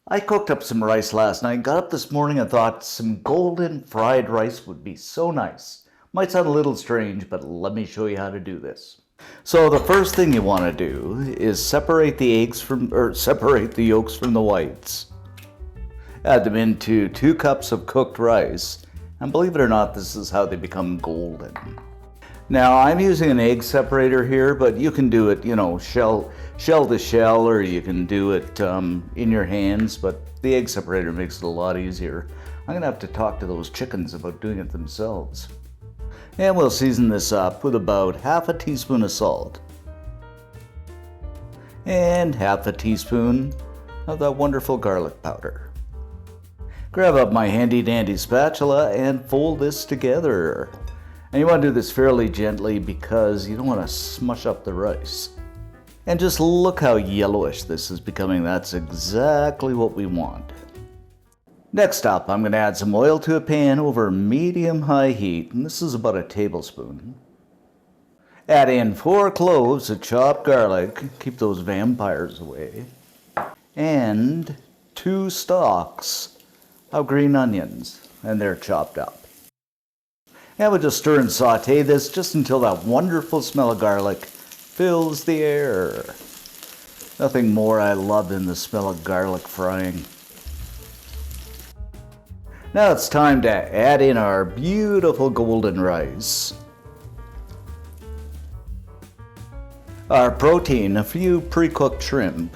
I cooked up some rice last night, got up this morning and thought some golden fried rice would be so nice. Might sound a little strange, but let me show you how to do this. So the first thing you want to do is separate the yolks from the whites. Add them into 2 cups of cooked rice, and believe it or not, this is how they become golden. Now I'm using an egg separator here, but you can do it, shell to shell, or you can do it in your hands, but the egg separator makes it a lot easier. I'm gonna have to talk to those chickens about doing it themselves. And we'll season this up with about half a teaspoon of salt and half a teaspoon of that wonderful garlic powder. Grab up my handy dandy spatula and fold this together. And you want to do this fairly gently because you don't want to smush up the rice. And just look how yellowish this is becoming. That's exactly what we want. Next up, I'm going to add some oil to a pan over medium-high heat, and this is about a tablespoon. Add in 4 cloves of chopped garlic, keep those vampires away, and 2 stalks of green onions, and they're chopped up. And we'll just stir and saute this just until that wonderful smell of garlic fills the air. Nothing more I love than the smell of garlic frying. Now it's time to add in our beautiful golden rice. Our protein, a few pre-cooked shrimp.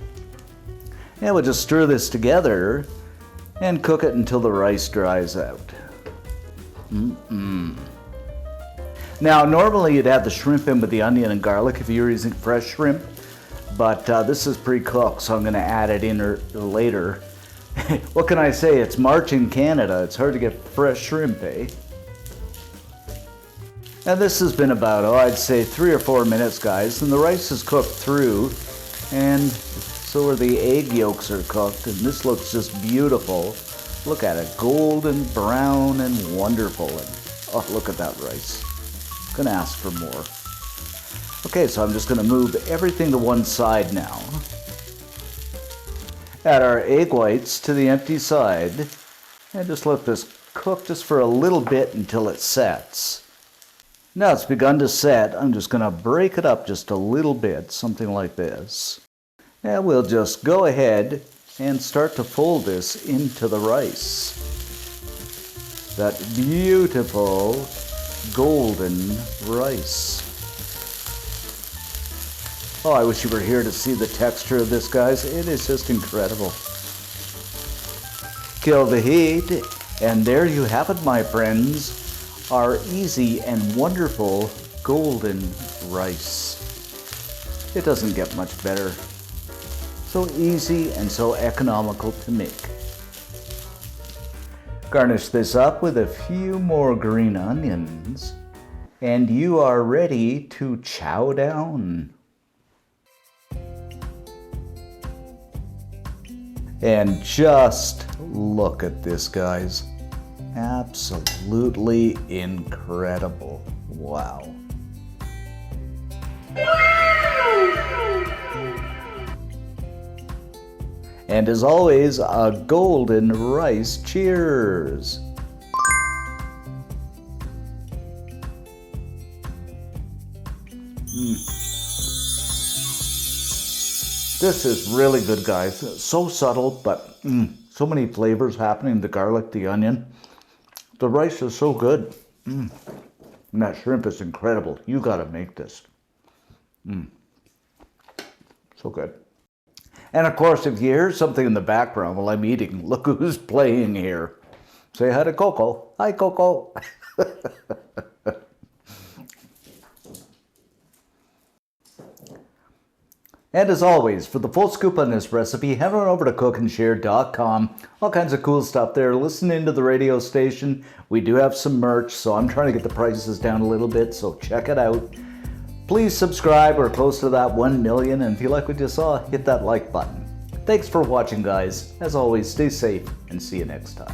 And we'll just stir this together and cook it until the rice dries out. Now normally you'd add the shrimp in with the onion and garlic if you're using fresh shrimp, but this is pre-cooked, so I'm going to add it in later. What can I say? It's March in Canada. It's hard to get fresh shrimp, eh? And this has been about, I'd say 3 or 4 minutes, guys, and the rice is cooked through, and so are the egg yolks are cooked, and this looks just beautiful. Look at it, golden brown and wonderful. And oh, look at that rice. Gonna ask for more. Okay, so I'm just gonna move everything to one side now. Add our egg whites to the empty side and just let this cook just for a little bit until it sets. Now it's begun to set. I'm just gonna break it up just a little bit, something like this. And we'll just go ahead and start to fold this into the rice. That beautiful golden rice. Oh, I wish you were here to see the texture of this, guys. It is just incredible. Kill the heat, and there you have it, my friends. Our easy and wonderful golden rice. It doesn't get much better. So easy and so economical to make. Garnish this up with a few more green onions, and you are ready to chow down. And just look at this, guys. Absolutely incredible. Wow. And as always, a golden rice cheers. This is really good, guys. So subtle, but so many flavors happening. The garlic, the onion. The rice is so good. And that shrimp is incredible. You gotta make this. So good. And of course, if you hear something in the background while I'm eating, look who's playing here. Say hi to Coco. Hi, Coco. And as always, for the full scoop on this recipe, head on over to cookandshare.com. All kinds of cool stuff there. Listen into the radio station. We do have some merch, so I'm trying to get the prices down a little bit, so check it out. Please subscribe. We're close to that 1 million, and if you like what you saw, hit that like button. Thanks for watching, guys. As always, stay safe, and see you next time.